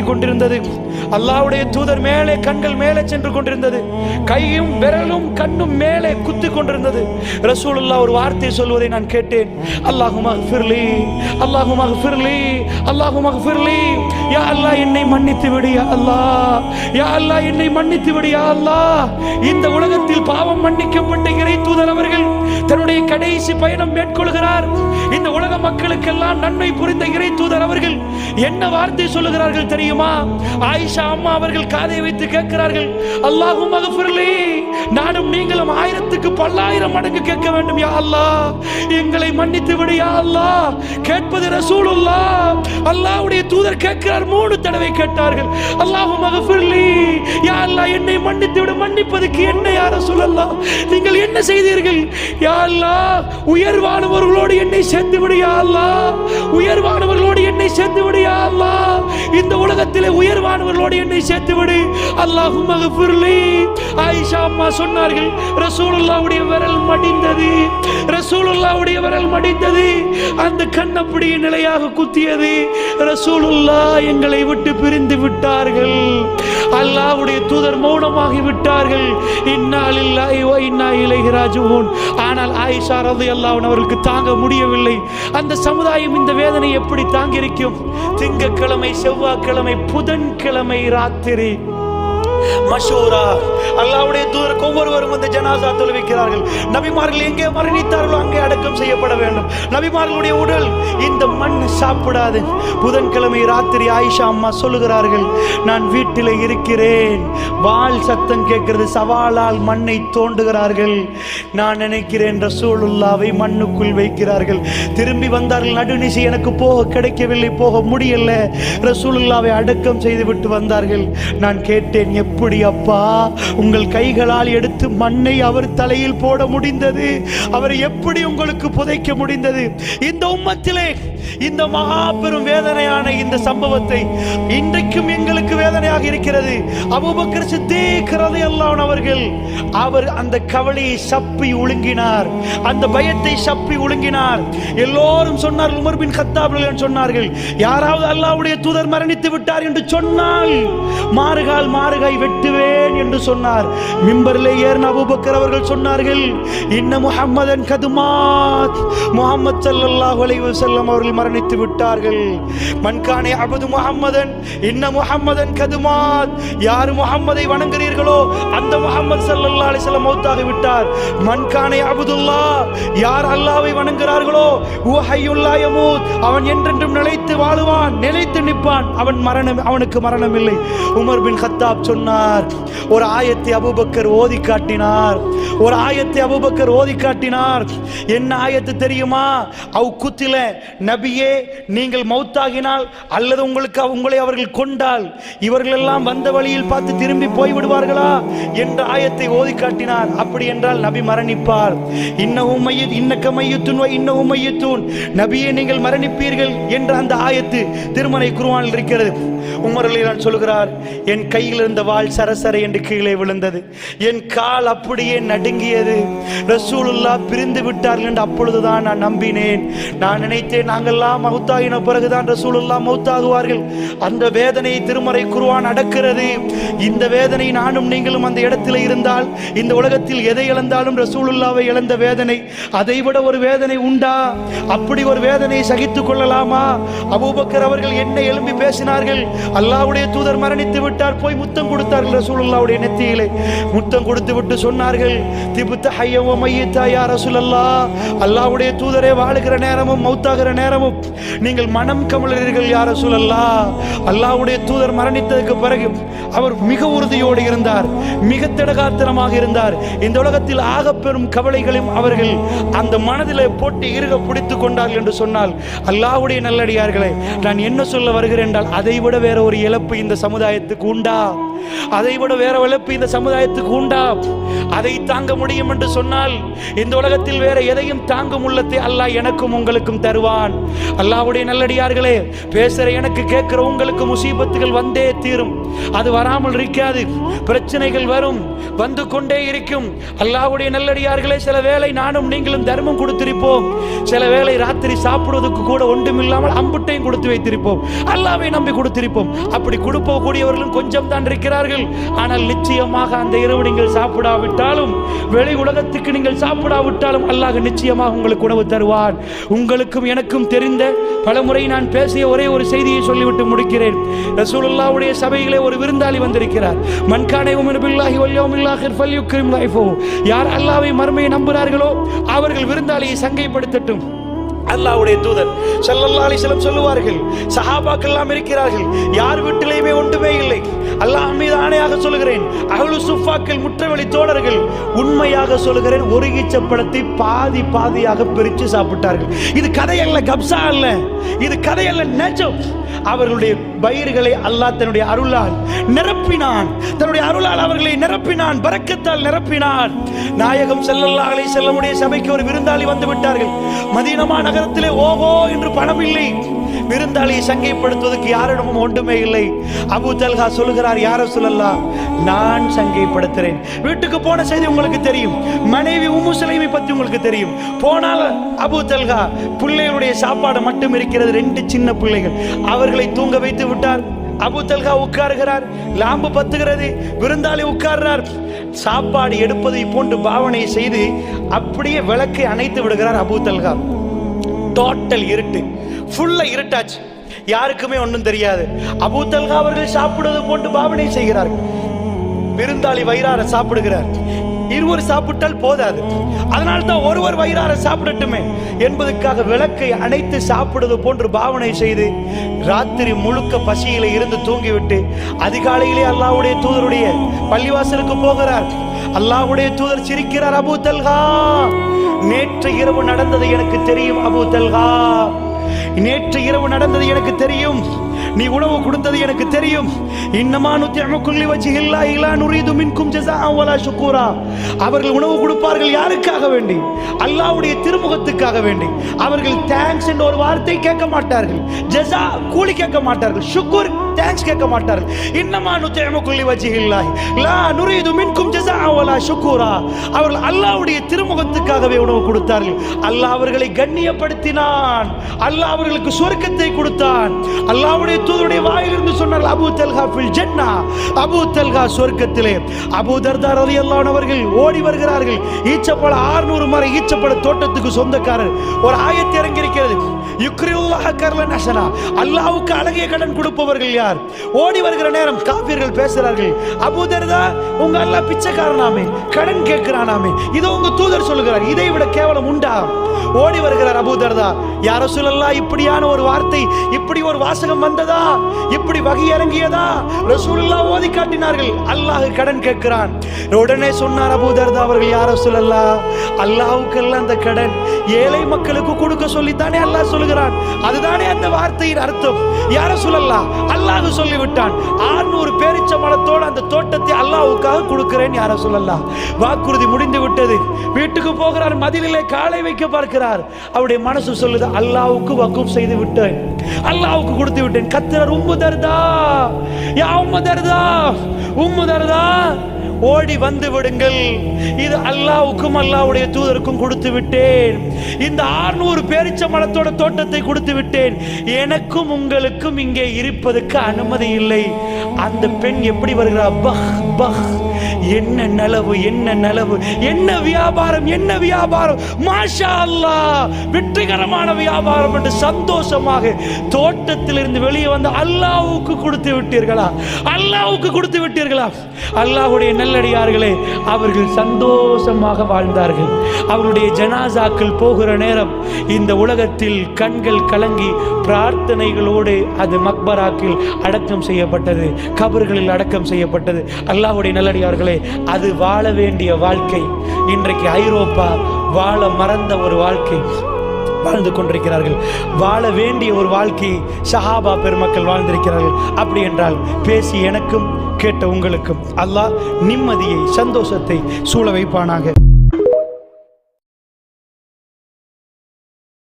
கொண்டிருந்தது. அல்லாஹ்வுடைய தூதர் மேலே கண்கள் மேலே சென்று கொண்டிருந்தது. கையும் விரலும் கண்ணும் மேலே குத்தி கொண்டிருந்தது. ரசூலுல்லாஹ் ஒரு வார்த்தை சொல்வதை நான் கேட்டேன். அல்லாஹும்ம ஃபிர்லி, அல்லாஹும்ம ஃபிர்லி, அல்லாஹும்ம ஃபிர்லி. யா அல்லாஹ் என்னை மன்னித்து விடு யா அல்லாஹ், யா அல்லாஹ் என்னை மன்னித்து விடு யா அல்லாஹ். இந்த உலகத்தில் பாவம் மன்னிக்கப்பட்ட இறை தூதர் அவர்கள் தன்னுடைய கடைசி பயணம் மேற்கொள்கிறார். இந்த உலக மக்களுக்கெல்லாம் நன்மை புரிந்த இறை தூதர் அவர்கள் என்ன வார்த்தை சொல்லுகிறார்கள் தெரியுமா? ஆயிஷா அம்மா அவர்கள் காதை வைத்து கேட்கிறார்கள், அல்லாஹும்ம ஃபிர்லி, நானும் நீங்களும் 1000க்கு 10,000 மடங்கு கேட்க வேண்டும் யா அல்லாஹ், எங்களை மன்னித்து விடு யா அல்லாஹ். கேட்பது ரசூலுல்லாஹ். அல்லாஹ்வுடைய தூதர் கேட்கிறார், 3 தடவை கேட்டார்கள். அல்லாஹும்ம ஃபிர்லி, யா அல்லாஹ் என்னை மன்னித்து விடு. மன்னிப்பதற்கு என்ன யா ரசூலல்லாஹ், நீங்கள் என்ன செய்தீர்கள்? யா அல்லாஹ் உயர்வானவர்களோடு என்னை சேர்த்து விடு யா அல்லாஹ், உயர்வானவர்களோடு என்னை சேர்த்து விடு யா அல்லாஹ், இந்த உலகத்திலே உயர்வானவர்களோடு என்னை சேர்த்து விடு. அல்லாஹும்ம ஃபிர்லி. ஆயிஷா அம்மா சொன்னார்கள், ரசூலுல்லாஹ்வுடைய விரல் மடிந்தது, ரசூலுல்லாஹ்வுடைய விரல் மடிந்தது. அந்த கண் அப்படியே நிலையாக குத்தியது. ரசூலுல்லாஹ் எங்களை விட்டு பிரிந்து விட்டார்கள். அல்லாஹ்வுடைய தூதர் மௌனமாகி விட்டார்கள். இன்னா லில்லாஹி வ இன்னா இலைஹி ராஜிஊன். ஆனால் ஆயிஷா ரலியல்லாஹு அன்ஹா அவர்களுக்கு தாங்க முடியவில்லை. அந்த சமுதாயம் இந்த வேதனை எப்படி தாங்கியிருக்கும்? திங்கட்கிழமை, செவ்வாய்க்கிழமை, புதன்கிழமை ராத்திரி மஷூரா, அல்லாஹ்வுடைய தூதர் ஒவ்வொருவரும் வந்து ஜனாசா தொழுவிக்கிறார்கள். நபிமார்கள் எங்கே மரணித்தார்களோ அங்கே அடக்கம் செய்யப்பட வேண்டும். நபிமார்களுடைய உடல் இந்த மண் சாப்பிடாது. புதன்கிழமை ராத்திரி ஆயிஷா அம்மா சொல்லுகிறார்கள், நான் வீட்டில் இருக்கிறேன், வாள் சத்தம் கேட்கிறது, சவாலால் மண்ணை தோண்டுகிறார்கள். நான் நினைக்கிறேன் ரசூலுல்லாவை மண்ணுக்குள் வைக்கிறார்கள். திரும்பி வந்தார்கள். நடுநிசி எனக்கு போக கிடைக்கவில்லை, போக முடியல. ரசூலுல்லாவை அடக்கம் செய்து விட்டு வந்தார்கள். நான் கேட்டேன், எப்படி அப்பா உங்கள் கைகளால் எடுத்து மண்ணை அவர் தலையில் போட முடிந்தது? அவரை எப்படி உங்களுக்கு புதைக்க முடிந்தது? இந்த உம்மத்திலே இந்த மகாபெரும் வேதனையான இந்த சம்பவத்தை இன்றைக்கும் எங்களுக்கு வேதனையாக இருக்கிறது. அபூபக்கர் சித்தீக் ரலியல்லாஹு அன்ஹு அவர்கள் அவர் அந்த கவலையை சப்பி ஒழுங்கினார், அந்த பயத்தை சப்பி ஒழுங்கினார். எல்லோரும் சொன்னார்கள், உமர் பின் கத்தாப் சொன்னார்கள், யாராவது அல்லாஹ்வுடைய தூதர் மரணித்து விட்டார் என்று சொன்னால் மாறுகால் மாறுகாய் வெட்டுவேன் என்று சொன்னார். மிம்பரிலே ஏறின அபூபக்கர் அவர்கள் சொன்னார்கள், இன்ன முஹம்மதன் கதுமாத், முஹம்மது ஸல்லல்லாஹு அலைஹி வஸல்லம் அவர்கள் மரணித்து விட்டார்கள். மன்கானே அபது முஹம்மதன் இன்ன முஹம்மதன் கதுமாத், யார் முஹம்மதை வணங்குகிறீர்களோ அந்த முஹம்மது ஸல்லல்லாஹு அலைஹி வஸல்லம் மௌத்தாகி விட்டார். மன்கானே அபதுல்லாஹ், யார் அல்லாஹ்வை வணங்குகிறார்களோ ஹுவ ஹய்யுல் லா யமூத், அவன் என்றென்றும் நிலைத்து வாழுவான், நிலைத்து நிற்பான், அவனுக்கு மரணம் இல்லை. உமர் பின் கத்தாப் சொன்னார், ஒரு ஆயத்தை அபூபக்கர் ஓதி காட்டினார், ஒரு ஆயத்தை அபூபக்கர் ஓதி காட்டினார். என்ன ஆயத்து தெரியுமா? அவ் குத்தில, நபியே நீங்கள் மௌத்தாகினால் அல்லது உங்களை அவர்கள் கொண்டால் இவர்கள் எல்லாம் வந்த வழியில் பார்த்து திரும்பி போய் விடுவார்களா என்ற ஆயத்தை ஓதி காட்டினார். அப்படி என்றால் நபி மரணிப்பார். இன்னஹும் மையத் இன்னக மையத்துன் வ இன்னஹும் மையத்துன், நபியே நீங்கள் மரணிப்பீர்கள் என்ற அந்த ஆயத்து திருமறை குர்ஆனில் இருக்கிறது. உமர் ரலியல்லாஹு சொல்கிறார், என் கையில் இருந்த வாள் சரசர என்று கீழே விழுந்தது, என் கால் அப்படியே நடுங்கியது. ரசூலுல்லாஹ் பிரிந்து விட்டார்கள் என்று அப்பொழுதுதான் நான் நம்பினேன். நான் நினைத்தேன் நாங்கள்லாம் மௌத்தாகின பிறகுதான் ரசூலுல்லாஹ் மௌத்தாகுவார்கள். அந்த வேதனை திருமறை குர்ஆன் அடக்கிறது. இந்த வேதனை நானும் நீங்களும் அந்த இடத்தில் இருந்தால், இந்த உலகத்தில் எதை இழந்தாலும் ரசூலுல்லாவை இழந்த வேதனை, அதைவிட ஒரு வேதனை உண்டா? அப்படி ஒரு வேதனையை சகித்துக் கொள்ளலாமா? அபூபக்கர் அவர்கள் என்ன எழும்பி பேசினார்கள், அல்லாஹ்வுடைய தூதர் மரணித்து விட்டார், போய் முத்தம் கொடுத்தார்கள் ரசூலுல்லாஹ்வுடைய நெத்தியிலே. முத்தம் கொடுத்து விட்டு சொன்னார்கள், திபுத்த ஹய்ய வ மய்யித்தா யா ரசூலல்லாஹ், அல்லாஹ்வுடைய தூதரே வாழுகிற நேரமும் மௌத்தாகிற நேரமும் நீங்கள் மனம் கமலறீர்கள் யா ரசூலல்லாஹ். அல்லாஹ்வுடைய தூதர் மரணித்ததற்கு பிறகு அவர் மிக உறுதியோடு இருந்தார், மிக திடகாத்திரமாக இருந்தார். இந்த உலகத்தில் ஆகப்பெரும் கவலைகளையும் அவர்கள் அந்த மனதிலே போட்டு இறுக பிடித்துக் கொண்டார்கள் என்று சொன்னால், அல்லாஹ்வுடைய நல்லடியார்களே, நான் என்ன சொல்ல வருகிறேன் என்றால், அதைவிட வேற ஒரு இழப்பு இந்த சமுதாயத்துக்கு உண்டா? அதைவிட வேற இழப்பு இந்த சமுதாயத்துக்கு உண்டா? அதை தாங்க முடியும் என்று சொன்னால் இந்த உலகத்தில் வேற எதையும் தாங்கும் உள்ளத்தை அல்லாஹ் எனக்கும் உங்களுக்கும் தருவான். அல்லாஹ்வுடைய அல்லாஹ்வுடைய நல்லடியார்களே, பேசுற எனக்கு கேட்கிற உங்களுக்கு முசீபத்துகள் வந்தே தீரும். அது வராமல் இருக்காது. பிரச்சனைகள் வரும், வந்து கொண்டே இருக்கும். அல்லாஹ்வுடைய நல்லடியார்களே, சில வேளை நானும் நீங்களும் தர்மம் கொடுத்திருப்போம். சில வேளை ராத்திரி சாப்பிடுவதற்கு கூட ஒன்றும் இல்லாமல் அம்புட்டையும் கொடுத்து வைத்திருப்போம். அல்லாஹ்வை நம்பி கொடுத்திருப்போம். அப்படி கொடுப்ப கூடியவர்களும் கொஞ்சம் தான் இருக்கிறார்கள். ஆனால் நிச்சயமாக அந்த இரவு நீங்கள் சாப்பிடாவிட்டாலும், வெளி உலகத்துக்கு நீங்கள் சாப்பிடாவிட்டாலும் அல்லாஹ் நிச்சயமாக உங்களுக்கு உணவு தருவான். உங்களுக்கும் எனக்கும் தெரிந்த பலமுறை நான் பேசிய ஒரே ஒரு செய்தியை சொல்லிவிட்டு முடிக்கிறேன். ரசூலுல்லாஹ்வுடைய சபையிலே ஒரு விருந்தாளி வந்திருக்கிறார். மன்கான யுமினு பில்லாஹி வல் யௌமில் ஆகிர் ஃபல்யுக்ரிம் லைஃபஹு. யார் அல்லாஹ்வை மறுமையை நம்புகிறார்களோ அவர்கள் விருந்தாளியை சங்கைப்படுத்தட்டும். அல்லாஹ்வுடைய தூதர் ஸல்லல்லாஹு அலைஹி வஸல்லம் சொல்லுவார்கள், சஹாபாக்கள் எல்லாம் இருக்கிறார்கள், யார் வீட்டிலேயுமே ஒன்றுமே இல்லை. அல்லாஹ் மீது ஆணையாக சொல்லுகிறேன், அஹ்லு சுஃபாக்கள் முற்றவெளி தோழர்கள், உண்மையாக சொல்லுகிறேன், ஒரு ஈச்சப்பழத்தை பாதி பாதியாக பிரித்து சாப்பிட்டார்கள். இது கதையல்ல, கப்சா அல்ல, இது கதையல்ல, நிஜம். அவர்களுடைய வயிறுகளை அல்லாஹ் தன்னுடைய அருளால் நிரப்பினான். தன்னுடைய அருளால் அவர்களை நிரப்பினான், பரக்கத்தால் நிரப்பினான். நாயகம் ஸல்லல்லாஹு அலைஹி வஸல்லமுடைய சபைக்கு ஒரு விருந்தாளி வந்து விட்டார்கள். மதீனா நகரத்திலே ஓஹோ என்று பணம் இல்லை. விருந்தாளியை சங்கைப்படுத்துவதற்கு யாரிடமும் ஒன்றுமே இல்லை. அபூ தல்ஹா சொல்லுகிறார், யா ரசூலல்லாஹ், நான் சங்கைப்படுத்துறேன். வீட்டுக்கு போன செய்தி உங்களுக்கு தெரியும். மனைவி உம்மு சுலைமை பற்றி உங்களுக்கு தெரியும். போனால் அபூ தல்ஹா பிள்ளைகளுடைய சாப்பாடு மட்டும் இருக்கிறது. 2 சின்ன பிள்ளைகள், அவர்களை தூங்க வைத்து விட்டார். அபூ தல்ஹா உட்காருகிறார். லாம்பு பத்துகிறது. விருந்தாளி உட்கார்றார். சாப்பாடு எடுப்பதை போன்று பாவனை செய்து அப்படியே விளக்கை அணைத்து விடுகிறார் அபூ தல்ஹா. டோட்டல் இருட்டு, ஃபுல்லா இருட்டாச்சு, யாருக்குமே ஒன்றும் தெரியாது. அபூ தல்ஹா அவர்கள் சாப்பிடுவது போன்று பாவனை செய்கிறார்கள். விருந்தாளி வயிறார சாப்பிடுகிறார். இருவர் சாப்பிட்டால் போதாது, அதனால்தான் ஒருவர் வயிறார சாப்பிடட்டுமே என்பதற்காக விளக்கை அணைத்து சாப்பிடுவது போன்று பாவனை செய்து ராத்திரி முழுக்க பசியில இருந்து தூங்கிவிட்டு அதிகாலையிலே அல்லாஹ்வுடைய தூதருடைய பள்ளிவாசலுக்கு போகிறார். அல்லாஹ்வுடைய தூதர் சிரிக்கிறார், அபூ தல்ஹா, நேற்று இரவு நடந்தது எனக்கு தெரியும். அபூ தல்ஹா, நேற்று இரவு நடந்தது எனக்கு தெரியும். நீ உணவு கொடுத்தது எனக்கு தெரியும். இன்னமா நுத்இமுக்கும் லிவஜ்ஹில்லாஹி லா நுரீது மின்கும் ஜஸாஅன் வலா ஷுக்கூரா. அவர்கள் உணவு கொடுப்பார்கள் யாருக்காக வேண்டி? அல்லாஹ்வுடைய திருமுகத்துக்காக வேண்டி. அவர்கள் தேங்க்ஸ் என்ற ஒரு வார்த்தை கேட்க மாட்டார்கள், ஜஸா கூலி கேட்க மாட்டார்கள், ஷுக்கூர் தேங்க்ஸ் கேட்க மாட்டார்கள். இன்னமா நுத்இமுக்கும் லிவஜ்ஹில்லாஹி லா நுரீது மின்கும் ஜஸாஅன் வலா ஷுக்கூரா. அவர்கள் அல்லாஹ்வுடைய திருமுகத்துக்காகவே உணவு கொடுத்தார்கள். அல்லாஹ் அவர்களை கண்ணியப்படுத்தினான். அல்லாஹ் அவர்களுக்கு சொர்க்கத்தை கொடுத்தான். அல்லாஹ்வுடைய தூதருடைய வாயிலிருந்து சொன்னார், அபூ தல்ஹா ஃபில் ஜன்னா, அபூ தல்ஹா சொர்க்கத்திலே. அபூ தர்தா ரலியல்லாஹு அன்ஹு அவர்கள் ஓடி வருகிறார்கள். ஈச்சப்பழ 600 மர ஈச்சப்பழ தோட்டத்துக்கு சொந்தக்காரர். ஒரு ஆயத்து இறங்கி இருக்கிறது, யுக்ரில்லாஹ கர்லன் ஹஸனா, அல்லாஹ்வுக்கு அழகிய கடன் கொடுப்பவர்கள் யார்? ஓடி வருகிற நேரம் காஃபிர்கள் பேசுகிறார்கள், அபூ தர்தா உங்க அல்லாஹ் பிச்சைக்காரனாமே, கடன் கேட்கிறானாமே, இதோ உங்க தூதர் சொல்லுகிறார், இதை விட கேவலம் உண்டா? ஓடி வருகிறார் அபூ தர்தா, யா ரசூலல்லாஹ், இப்படியான ஒரு வார்த்தை, இப்படி ஒரு வாசகம் வந்ததா? இப்படி வகை இறங்கியதா? ரசூலுல்லாஹ் ஓதி காட்டினார்கள், அல்லாஹ் கடன் கேட்கிறான். உடனே சொன்னார் அபூ தர்தா அவர்கள், யா ரசூலல்லாஹ், அல்லாஹ்வுக்கு எல்லாம் அந்த கடன் ஏழை மக்களுக்கு கொடுக்க சொல்லித்தானே அல்லாஹ் சொல்லுகிறான். அதுதானே அந்த வார்த்தையின் அர்த்தம். யா ரசூலல்லாஹ், அல்லாஹ் சொல்லிவிட்டான், 600 பேரிச்ச மரத்தோடு அந்த தோட்டத்தை அல்லாஹ்வுக்காக கொடுக்கிறேன். யா ரசூலல்லாஹ், வாக்குறுதி முடிந்து விட்டது. வீட்டுக்கு போகிறார். மதிலிலே காலை வைக்க பார்க்கிறார். அவருடைய மனசு சொல்லுது, அல்லாஹ்வுக்கு வக்ஃப் செய்து விட்டேன், அல்லாஹ்வுக்கு கொடுத்து விட்டேன். கத்தினார், உம்மு தர்தா, யா உம்மு தர்தா, உம்மு தர்தா, ஓடி வந்து விடுங்கள், இது அல்லாஹ்வுக்கும் அல்லாஹ்வுடைய தூதருக்கும் கொடுத்து விட்டேன். இந்த 600 பேரிச்ச மரத்தோட தோட்டத்தை கொடுத்து விட்டேன். எனக்கும் உங்களுக்கும் இங்கே இருப்பதற்கு அனுமதி இல்லை. அந்த பெண் எப்படி வருகிறார்? பஹ் பஹ், என்ன நலவு, என்ன நலவு, என்ன வியாபாரம், என்ன வியாபாரம், மாஷா அல்லாஹ், வெற்றிகரமான வியாபாரம் என்று சந்தோஷமாக தோட்டத்திலிருந்து வெளியே வந்து, அல்லாஹ்வுக்கு கொடுத்து விட்டீர்களா? அல்லாஹ்வுக்கு கொடுத்து விட்டீர்களா? அல்லாஹ்வுடைய நல்லடியார்களே, அவர்கள் சந்தோஷமாக வாழ்ந்தார்கள். அவருடைய ஜனாசாக்கள் போகிற நேரம் இந்த உலகத்தில் கண்கள் கலங்கி பிரார்த்தனைகளோடு அது மக்பராக்கில் அடக்கம் செய்யப்பட்டது, கபர்களில் அடக்கம் செய்யப்பட்டது. அல்லாஹ்வுடைய நல்லடியார்களே, அது வாழ வேண்டிய வாழ்க்கை. இன்றைக்கு ஐரோப்பா வாழ மறந்த ஒரு வாழ்க்கை வாழ்ந்து கொண்டிருக்கிறார்கள். வாழ வேண்டிய ஒரு வாழ்க்கையை சஹாபா பெருமக்கள் வாழ்ந்திருக்கிறார்கள். அப்படி என்றால் பேசி எனக்கும் கேட்ட உங்களுக்கும் அல்லாஹ் நிம்மதியை, சந்தோஷத்தை சூழ வைப்பானாக.